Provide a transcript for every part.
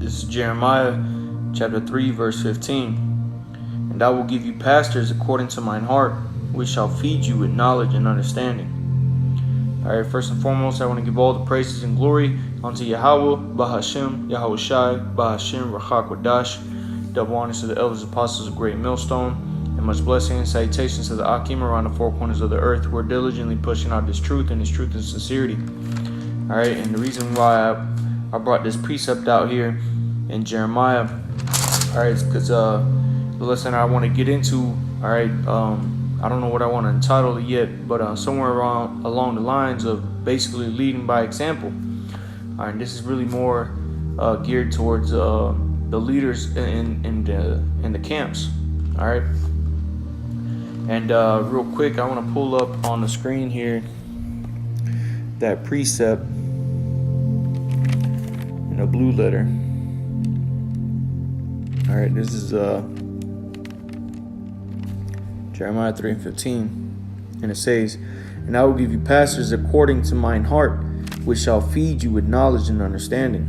This is Jeremiah chapter 3, verse 15. And I will give you pastors according to mine heart, which shall feed you with knowledge and understanding. All right, first and foremost, I want to give all the praises and glory unto Yahweh, Bahashem, Yahweh Shai, Bahashem, Rachak Wadash. Double honors to the elders, apostles of Great Millstone, and much blessing and salutations to the Akim around the four corners of the earth who are diligently pushing out this truth and sincerity. All right, and the reason why I brought this precept out here in Jeremiah, all right, is because the lesson I want to get into, all right, I don't know what I want to entitle it yet, but somewhere along the lines of basically leading by example. All right, this is really more geared towards the leaders in the camps. All right, and real quick, I want to pull up on the screen here that precept in a blue letter. All right, this is Jeremiah 3:15, and it says, "And I will give you pastors according to mine heart, which shall feed you with knowledge and understanding."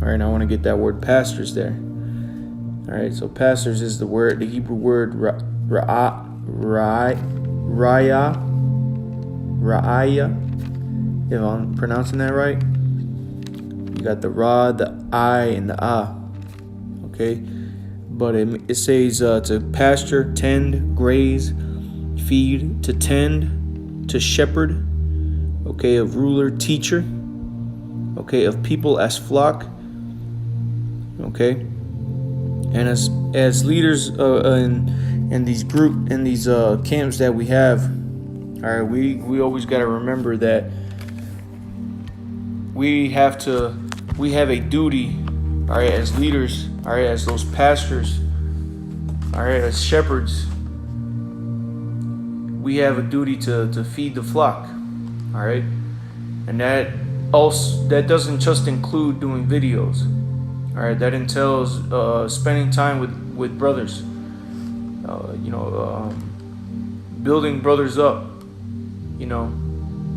All right, and I want to get that word pastors there. All right, so pastors is the Hebrew word ra'aya, if I'm pronouncing that right. You got the ra, the I, and the ah. Okay, but it says to pasture, tend, graze, feed, to tend, to shepherd, okay, of ruler, teacher, okay, of people as flock, okay, and as leaders in these camps that we have. All right, we always got to remember that we have a duty, all right, as leaders, all right, as those pastors, all right, as shepherds, we have a duty to feed the flock, all right, and that doesn't just include doing videos, all right, that entails spending time with brothers, building brothers up,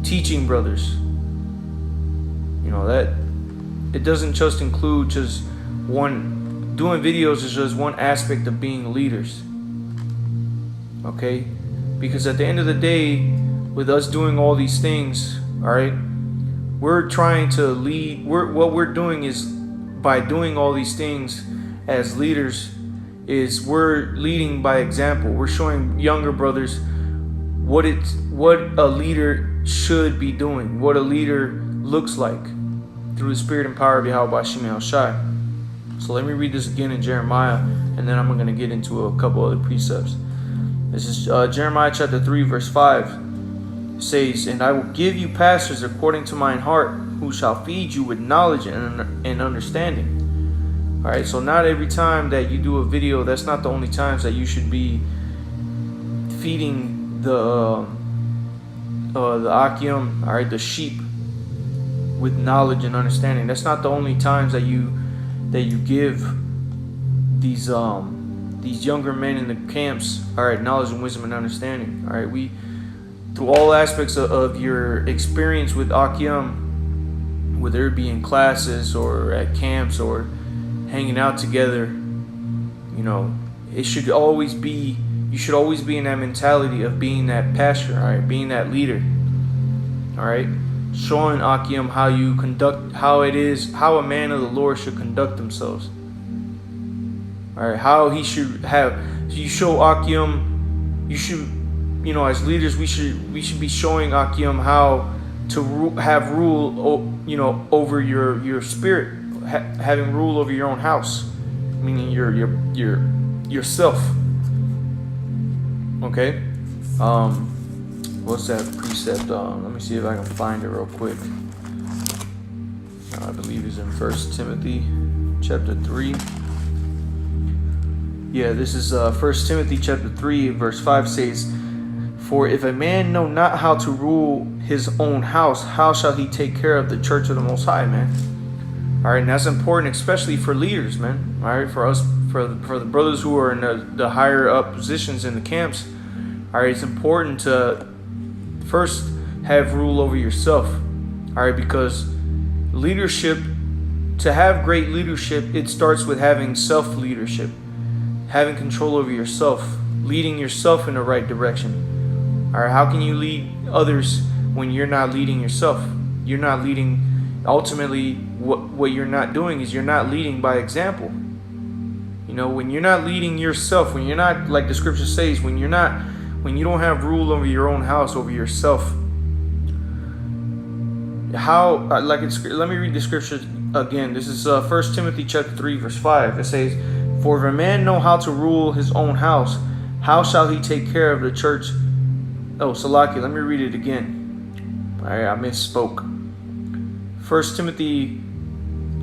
teaching brothers, that it doesn't just include just doing videos is just one aspect of being leaders. Okay? Because at the end of the day, with us doing all these things, all right, we're trying to lead. What we're doing is, by doing all these things as leaders, is we're leading by example. We're showing younger brothers what a leader should be doing, what a leader looks like through the spirit and power of Yahweh Shai Shai. So let me read this again in Jeremiah, and then I'm going to get into a couple other precepts. This is Jeremiah chapter 3, verse 5. It says, "And I will give you pastors according to mine heart, who shall feed you with knowledge and understanding." All right, so not every time that you do a video, that's not the only times that you should be feeding the Akim, all right, the sheep, with knowledge and understanding. That's not the only times that you give these younger men in the camps, all right, knowledge and wisdom and understanding. All right, we, through all aspects of your experience with Akim, whether it be in classes or at camps or hanging out together, it should always be, you should always be in that mentality of being that pastor, all right, being that leader, all right, showing Akim how a man of the Lord should conduct themselves. All right, how he should have. You show Akim, you should, as leaders, we should be showing Akim how to have rule, over your spirit, having rule over your own house, meaning yourself. Okay, what's that precept? Let me see if I can find it real quick. I believe it's in 1 Timothy chapter 3. Yeah, this is 1 Timothy chapter 3, verse 5 says, "For if a man know not how to rule his own house, how shall he take care of the church of the Most High?" Man. All right, and that's important, especially for leaders, man. All right, for us, for the brothers who are in the higher up positions in the camps. All right, it's important to first have rule over yourself. All right, because leadership to have great leadership, it starts with having self-leadership, having control over yourself, leading yourself in the right direction. All right, how can you lead others when you're not leading yourself? You're not leading. Ultimately, what you're not doing is you're not leading by example. You know, when you're not leading yourself, when you're not, like the scripture says, when you don't have rule over your own house, over yourself. Let me read the scripture again. This is 1 Timothy chapter 3, verse 5. It says, "For if a man know how to rule his own house, how shall he take care of the church?" Oh, Salaki, let me read it again. All right, I misspoke. 1 Timothy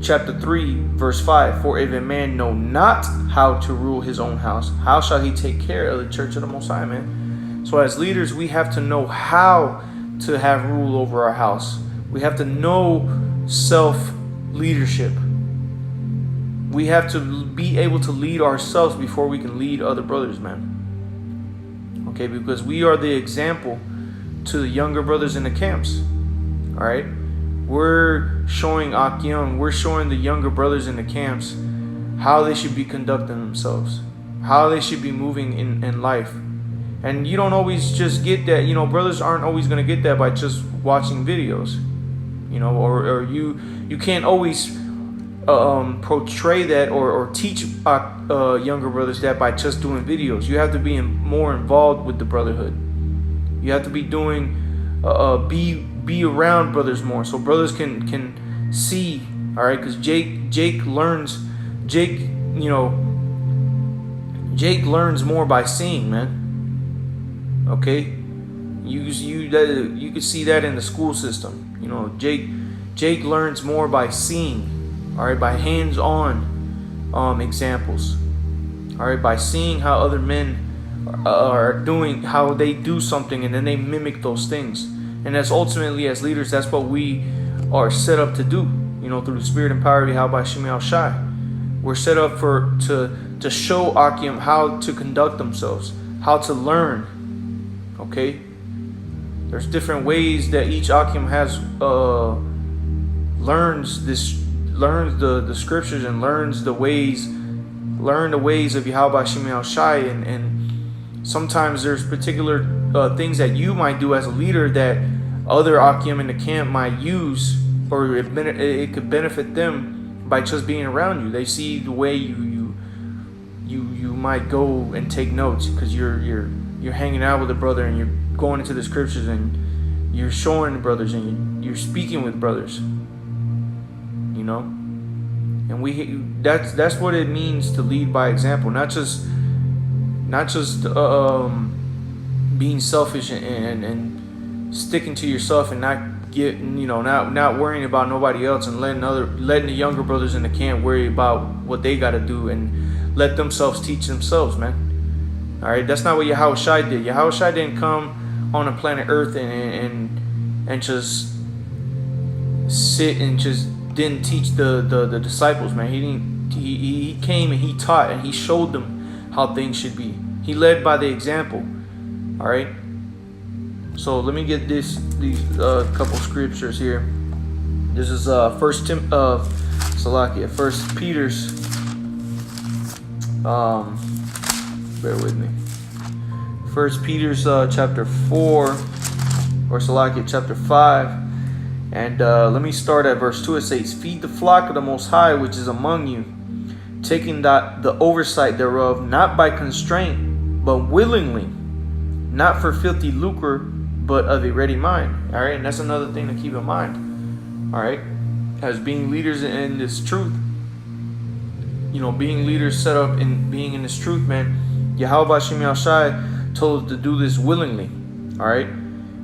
chapter 3, verse 5. "For if a man know not how to rule his own house, how shall he take care of the church of the Most High," man? So as leaders, we have to know how to have rule over our house. We have to know self-leadership. We have to be able to lead ourselves before we can lead other brothers, man. Okay, because we are the example to the younger brothers in the camps. All right? We're showing Akim, we're showing the younger brothers in the camps how they should be conducting themselves, how they should be moving in life. And you don't always just get that, you know, brothers aren't always going to get that by just watching videos, you know, or you can't always portray that or teach younger brothers that by just doing videos. You have to be more involved with the brotherhood. You have to be doing, be around brothers more, so brothers can see. All right, because Jake learns more by seeing, man. Okay, you could see that in the school system. You know, Jake learns more by seeing. All right, by hands-on examples. All right, by seeing how other men are doing, how they do something, and then they mimic those things. And that's ultimately, as leaders, that's what we are set up to do. You know, through the Spirit and power of Yahweh Shem Shai. We're set up to show Akim how to conduct themselves, how to learn. Okay, there's different ways that each Akim has learns the scriptures and learns the ways of Yahweh Shem Shai, and sometimes there's particular things that you might do as a leader that other Akim in the camp might use, or it could benefit them by just being around you. They see the way you might go and take notes because you're hanging out with a brother and you're going into the scriptures and you're showing the brothers and you're speaking with brothers. You know, and that's what it means to lead by example, not just being selfish and sticking to yourself and not worrying about nobody else and letting the younger brothers in the camp worry about what they got to do and let themselves teach themselves, man. All right, that's not what Yahweh Shai did. Yahweh Shai didn't come on a planet Earth and just sit and just didn't teach the disciples, man. He came and he taught and he showed them how things should be. He led by the example. All right. So let me get these couple scriptures here. This is First Peter's. Bear with me. 1 Peter's chapter 4, or chapter 5. And let me start at verse 2. It says, "Feed the flock of the Most High which is among you, taking the oversight thereof, not by constraint, but willingly, not for filthy lucre, but of a ready mind." All right, and that's another thing to keep in mind. All right, as being leaders in this truth, you know, being leaders set up in being in this truth, man. Yahweh Shem Shai told us to do this willingly. All right.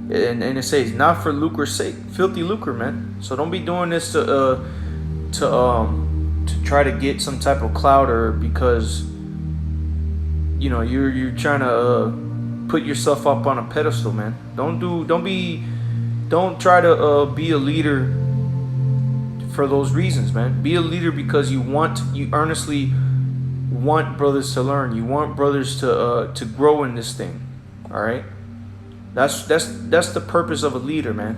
And it says not for lucre's sake, filthy lucre, man. So don't be doing this to try to get some type of clout, or because you're trying to put yourself up on a pedestal, man. Don't try to be a leader for those reasons, man. Be a leader because you earnestly want brothers to learn. You want brothers to grow in this thing. All right. That's the purpose of a leader, man.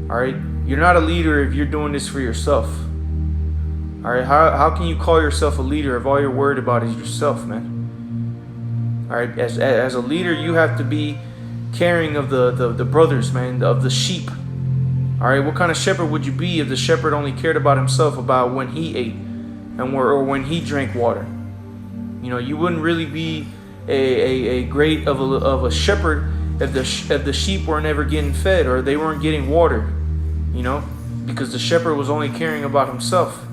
All right, you're not a leader if you're doing this for yourself. All right, how can you call yourself a leader if all you're worried about is yourself, man? All right, as a leader, you have to be caring of the brothers, man, of the sheep. All right, what kind of shepherd would you be if the shepherd only cared about himself, about when he ate or when he drank water? You know, you wouldn't really be a great of a shepherd if the sheep weren't ever getting fed or they weren't getting water. You know, because the shepherd was only caring about himself.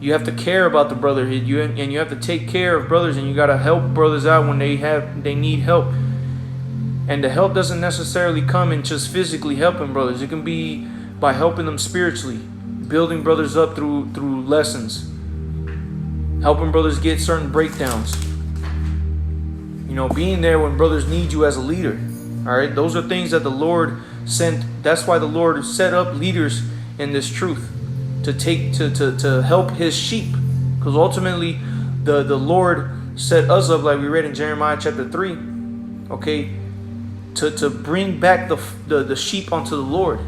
You have to care about the brotherhood, and you have to take care of brothers, and you got to help brothers out when they need help. And the help doesn't necessarily come in just physically helping brothers. It can be by helping them spiritually, building brothers up through lessons, helping brothers get certain breakdowns. You know, being there when brothers need you as a leader. All right, those are things that the Lord sent. That's why the Lord set up leaders in this truth, to help his sheep, because ultimately the Lord set us up, like we read in Jeremiah chapter 3, okay, to bring back the sheep unto the Lord,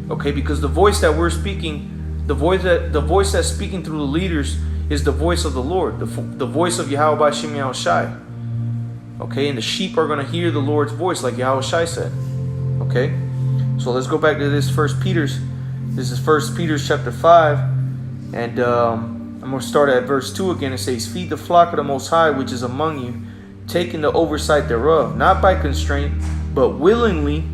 okay, because the voice that we're speaking, the voice that's speaking through the leaders is the voice of the Lord, the voice of Yahweh B'Shem Yahushai, okay, and the sheep are going to hear the Lord's voice, like Yahushai said, okay. So let's go back to this This is 1 Peter chapter 5, and I'm going to start at verse 2 again. It says, "Feed the flock of the Most High, which is among you, taking the oversight thereof, not by constraint, but willingly."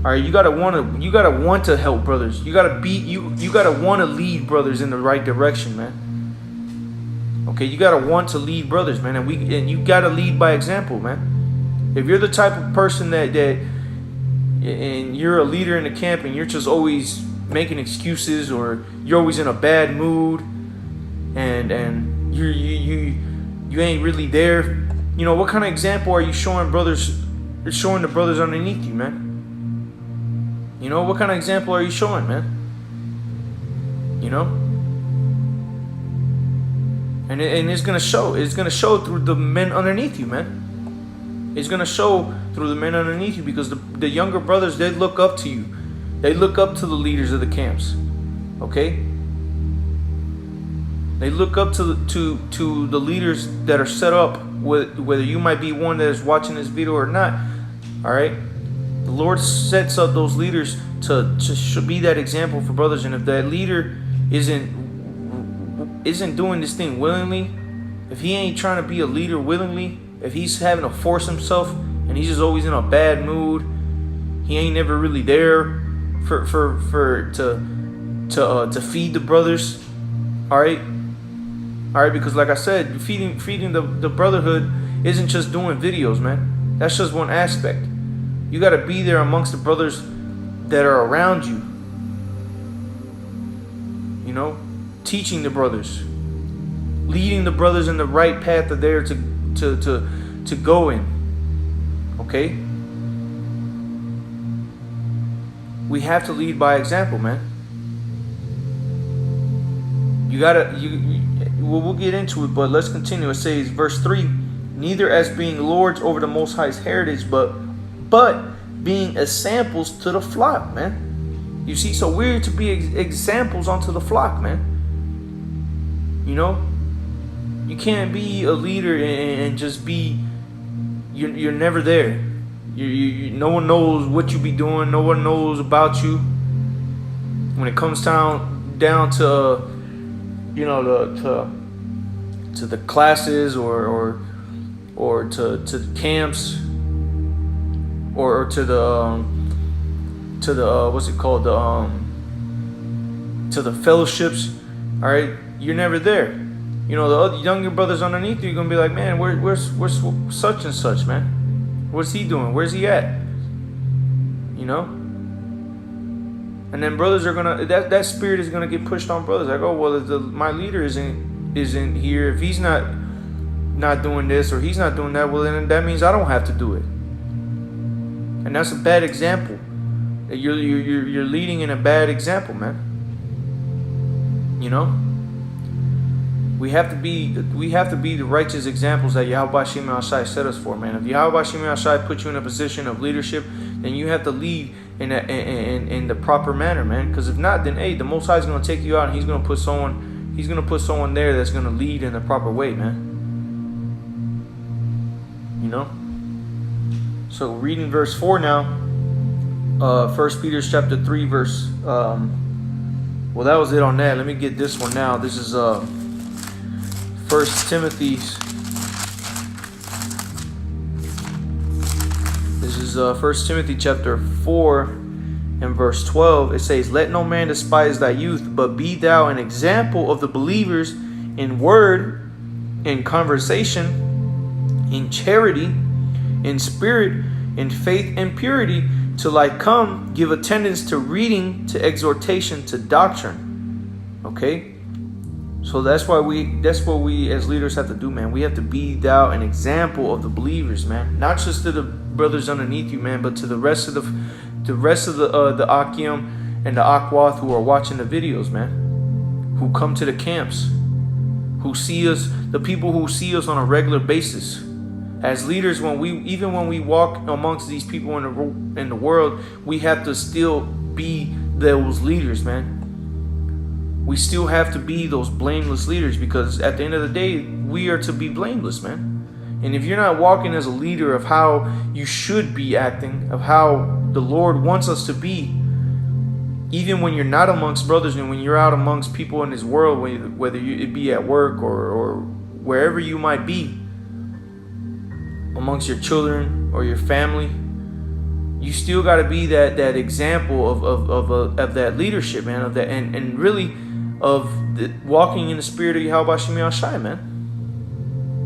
All right, you gotta want to help brothers. You gotta want to lead brothers in the right direction, man. Okay, you gotta want to lead brothers, man, and you gotta lead by example, man. If you're the type of person and you're a leader in the camp, and you're just always making excuses, or you're always in a bad mood, and you ain't really there, you know, what kind of example are you showing brothers? You're showing the brothers underneath you, man. You know, what kind of example are you showing, man? You know, and it's gonna show. It's gonna show through the men underneath you, man. It's gonna show through the men underneath you, because the younger brothers, they look up to you. They look up to the leaders of the camps, okay? They look up to the leaders that are set up, whether you might be one that is watching this video or not, all right? The Lord sets up those leaders to be that example for brothers, and if that leader isn't doing this thing willingly, if he ain't trying to be a leader willingly, if he's having to force himself, and he's just always in a bad mood, he ain't never really there to feed the brothers, all right, because like I said, feeding the brotherhood isn't just doing videos, man. That's just one aspect. You got to be there amongst the brothers that are around you, you know, teaching the brothers, leading the brothers in the right path that they're to go in, okay. We have to lead by example, man. We'll get into it, but let's continue. It says, verse 3, "Neither as being lords over the Most High's heritage, but being examples to the flock," man. You see, so we're to be examples unto the flock, man. You know, you can't be a leader and just be, you're never there. No one knows what you be doing. No one knows about you. When it comes down to, you know, to the classes or to the camps or to the what's it called, to the fellowships. All right, you're never there. You know, the other younger brothers underneath you are gonna be like, "Man, where's such and such, man? What's he doing? Where's he at?" You know? And then brothers are gonna, that spirit is gonna get pushed on brothers. Like, "Oh, well, if my leader isn't here, if he's not doing this or he's not doing that, well, then that means I don't have to do it." And that's a bad example. You're leading in a bad example, man. You know? We have to be the righteous examples that Yahweh B'Shem Yahushai set us for, man. If Yahweh B'Shem Yahushai put you in a position of leadership, then you have to lead in the proper manner, man. Because if not, then the Most High is going to take you out, and He's going to put someone He's going to put someone there that's going to lead in the proper way, man. You know? So reading verse 4 now. 1 Peter chapter 3 verse... well, that was it on that. Let me get this one now. This is 1 Timothy's... This is 1 Timothy chapter 4 and verse 12. It says, "Let no man despise thy youth, but be thou an example of the believers in word, in conversation, in charity, in spirit, in faith and purity. Till I come, give attendance to reading, to exhortation, to doctrine." Okay? So that's what we as leaders have to do, man. We have to be thou an example of the believers, man. Not just to the brothers underneath you, man, but to the rest of the Akim and the Akwath who are watching the videos, man. Who come to the camps, who see us, the people who see us on a regular basis. As leaders, when we walk amongst these people in the world, we have to still be those leaders, man. We still have to be those blameless leaders, because at the end of the day, we are to be blameless, man. And if you're not walking as a leader of how you should be acting, of how the Lord wants us to be, even when you're not amongst brothers and when you're out amongst people in this world, whether it be at work or wherever you might be, amongst your children or your family, you still got to be that example of that leadership, man, of that, and really of walking in the spirit of Yahweh Shem Yahushai, man.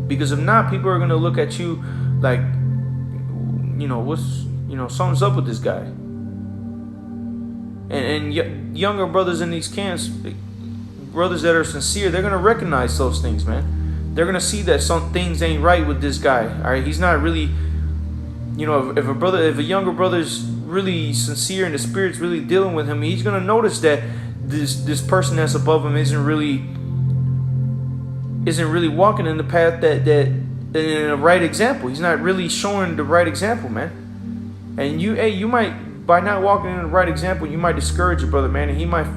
Because if not, people are gonna look at you like, something's up with this guy. And younger brothers in these camps, brothers that are sincere, they're gonna recognize those things, man. They're gonna see that some things ain't right with this guy. All right, he's not really, if a younger brother's really sincere and the Spirit's really dealing with him, he's gonna notice that this person that's above him isn't really walking in the path that in a right example. He's not really showing the right example, man. And you might, by not walking in the right example, you might discourage your brother, man, and you might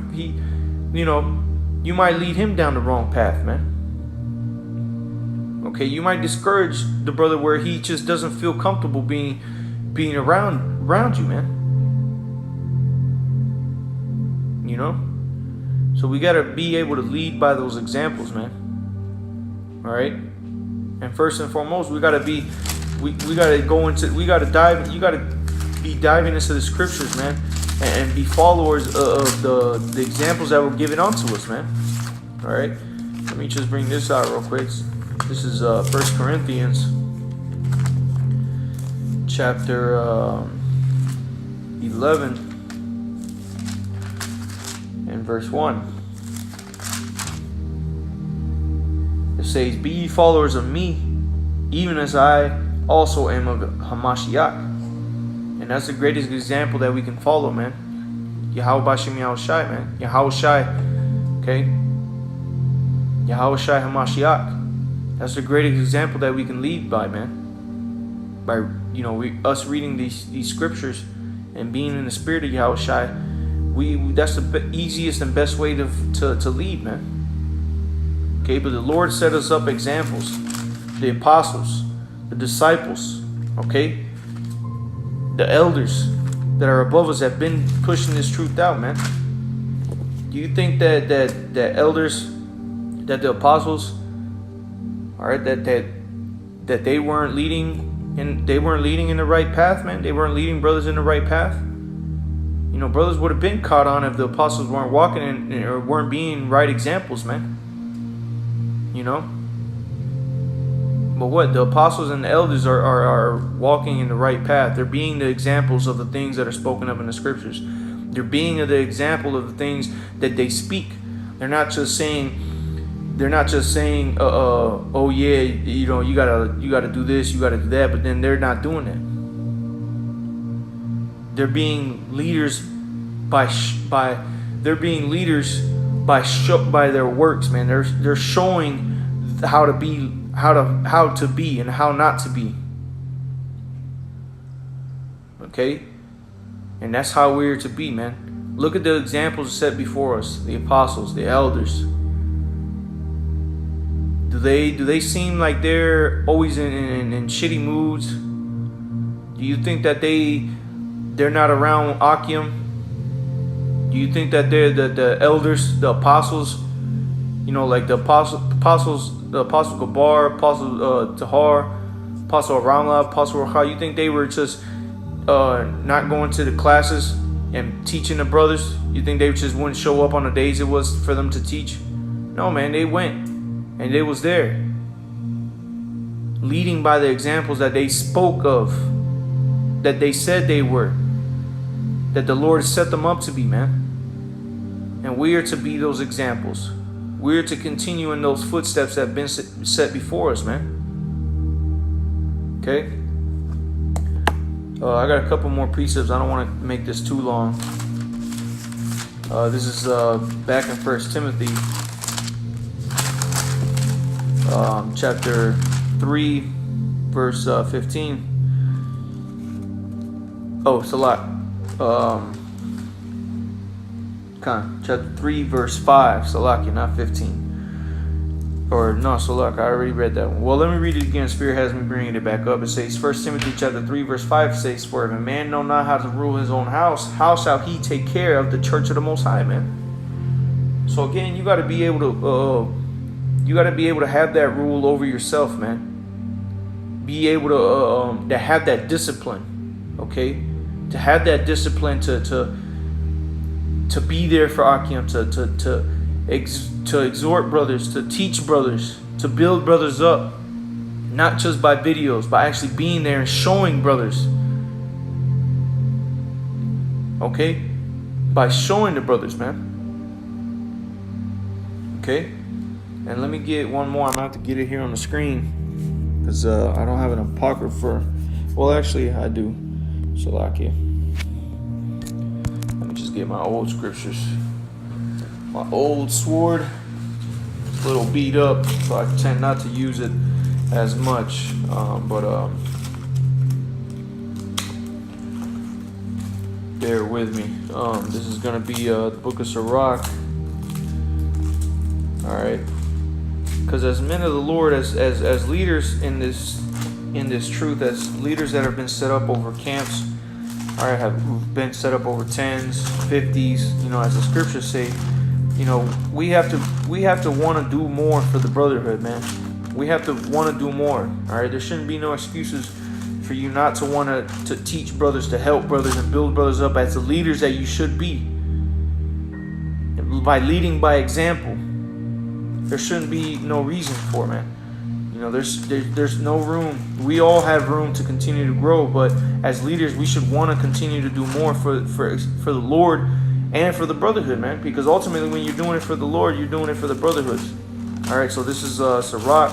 lead him down the wrong path, man. Okay, you might discourage the brother where he just doesn't feel comfortable being around you, man. So we gotta be able to lead by those examples, man. All right. And first and foremost, we gotta be diving into the scriptures, man, and be followers of the examples that were given unto us, man. All right. Let me just bring this out real quick. This is 1 Corinthians chapter 11 and verse 1. It says, "Be ye followers of me, even as I also am of Hamashiach." And that's the greatest example that we can follow, man. Yahweh Shem Yahushai, man. Yahushai, okay? Yahushai Hamashiach. That's the greatest example that we can lead by, man. By us reading these scriptures and being in the spirit of Yahushai, that's the easiest and best way to lead, man. Okay, but the Lord set us up examples, the apostles, the disciples, okay, the elders that are above us have been pushing this truth out, man. Do you think that elders, that the apostles, all right, that they weren't leading in the right path, man? They weren't leading brothers in the right path. Brothers would have been caught on if the apostles weren't walking in or weren't being right examples, man. But what? The apostles and the elders are walking in the right path. They're being the examples of the things that are spoken of in the scriptures. They're being the example of the things that they speak. They're not just saying, oh yeah, you gotta do this, you gotta do that, but then they're not doing it. They're being leaders by their works, man. They're showing how to be and how not to be. Okay? And that's how we're to be, man. Look at the examples set before us, the apostles, the elders. they seem like they're always in shitty moods? Do you think that they're not around Akim? Do you think that they're the elders, the apostles, like the apostle Gabar, apostle Tahar, apostle Ramla, apostle Racha? You think they were just not going to the classes and teaching the brothers? You think they just wouldn't show up on the days it was for them to teach? No, man, they went and they was there, leading by the examples that they spoke of, that they said they were, that the Lord set them up to be, man. And we are to be those examples. We are to continue in those footsteps that have been set before us, man. Okay? I got a couple more precepts. I don't want to make this too long. This is back in 1 Timothy, chapter 3, verse 15. Oh, Salat. Chapter 3, verse 5. Salakia, not 15. Or no, Salak, I already read that one. Well, let me read it again. Spirit has me bringing it back up. It says, 1 Timothy chapter 3, verse 5 says, "For if a man know not how to rule his own house, how shall he take care of the church of the Most High?" Man. So again, you got to be able to have that rule over yourself, man. Be able to have that discipline, okay? To have that discipline to be there for Akim, to exhort brothers, to teach brothers, to build brothers up, not just by videos, but actually being there and showing brothers, okay? By showing the brothers, man. Okay? And let me get one more. I'm going to have to get it here on the screen, because I don't have an apocrypha. Well, actually, I do. Salakia. Let me just get my old scriptures. My old sword. It's a little beat up, so I tend not to use it as much. Bear with me. This is going to be the book of Sirach. Alright. Because as men of the Lord, as leaders in this truth, as leaders that have been set up over camps, alright, who've been set up over 10s, 50s, as the scriptures say, we have to want to do more for the brotherhood, man. We have to want to do more. Alright, there shouldn't be no excuses for you not to want to teach brothers, to help brothers and build brothers up as the leaders that you should be. By leading by example. There shouldn't be no reason for it, man. There's no room. We all have room to continue to grow, but as leaders, we should want to continue to do more for the Lord and for the brotherhood, man. Because ultimately, when you're doing it for the Lord, you're doing it for the brotherhood. All right, so this is Sirach,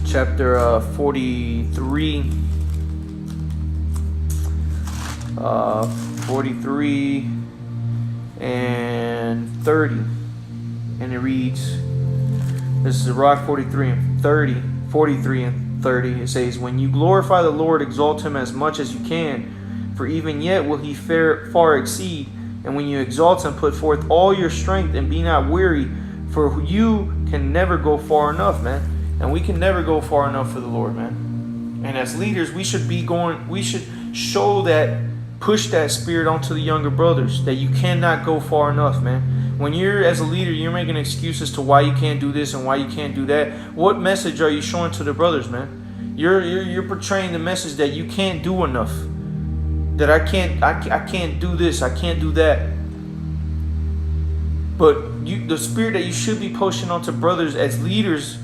chapter 43, 43 and 30. And it reads, this is Sirach 43 and 30, 43 and 30. It says, "When you glorify the Lord, exalt him as much as you can, for even yet will he far exceed. And when you exalt him, put forth all your strength and be not weary, for you can never go far enough," man. And we can never go far enough for the Lord, man. And as leaders, we should show that, push that spirit onto the younger brothers, that you cannot go far enough, man. When you're, as a leader, you're making excuses to why you can't do this and why you can't do that. What message are you showing to the brothers, man? You're portraying the message that you can't do enough. That I can't do this, I can't do that. But the spirit that you should be pushing onto brothers as leaders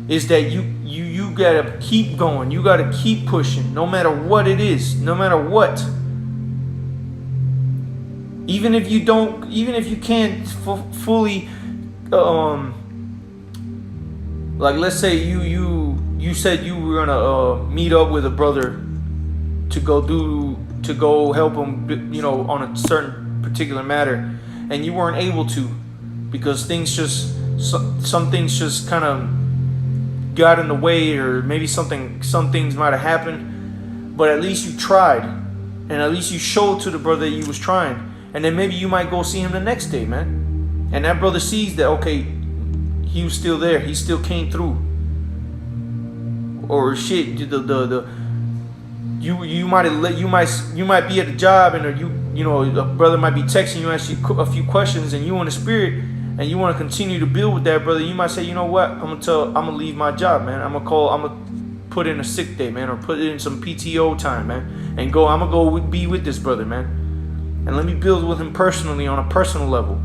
is that you gotta keep going. You gotta keep pushing, no matter what it is, no matter what. Even if you can't fully, like let's say you said you were gonna meet up with a brother to go help him, on a certain particular matter, and you weren't able to because some things just kind of got in the way, or maybe some things might have happened, but at least you tried, and at least you showed to the brother that you was trying. And then maybe you might go see him the next day, man. And that brother sees that, okay, he was still there. He still came through. Or shit, you might be at a job, and a brother might be texting you, ask you a few questions, and you in the spirit, and you want to continue to build with that brother. You might say, you know what, I'm gonna leave my job, man. I'm gonna put in a sick day, man, or put in some PTO time, man, and I'm gonna go be with this brother, man, and let me build with him personally on a personal level.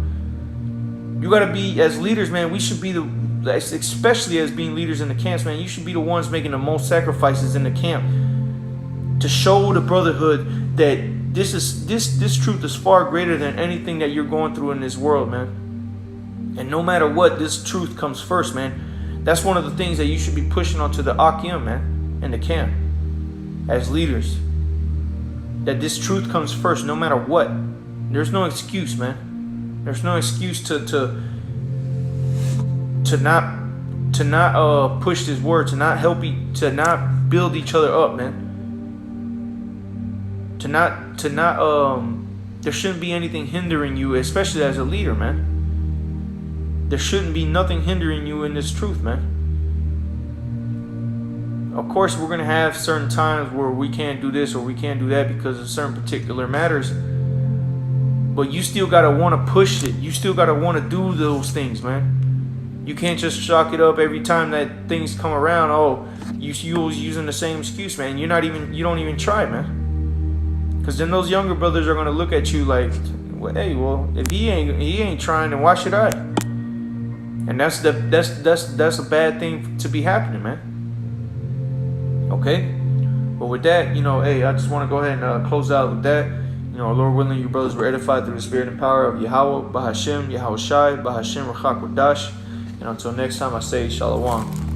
You gotta be, as leaders, man. We should be especially as being leaders in the camps, man, you should be the ones making the most sacrifices in the camp to show the brotherhood that this truth is far greater than anything that you're going through in this world, man. And no matter what, this truth comes first, man. That's one of the things that you should be pushing onto the Akim, man, in the camp as leaders. That this truth comes first, no matter what. There's no excuse, man. There's no excuse to not push this word, to not help to not build each other up, man. There shouldn't be anything hindering you, especially as a leader, man. There shouldn't be nothing hindering you in this truth, man. Of course, we're gonna have certain times where we can't do this or we can't do that because of certain particular matters. But you still gotta want to push it. You still gotta want to do those things, man. You can't just chalk it up every time that things come around. Oh, you always using the same excuse, man. You don't even try, man. Because then those younger brothers are gonna look at you like, well, hey, well, if he ain't trying, then why should I? And that's a bad thing to be happening, man. Okay. But with that, hey, I just want to go ahead and close out with that. Lord willing, you brothers were edified through the spirit and power of Yahweh, Bahashem, Yahweh Shai, Bahashem, Rachak Wadash. And until next time, I say Shalom.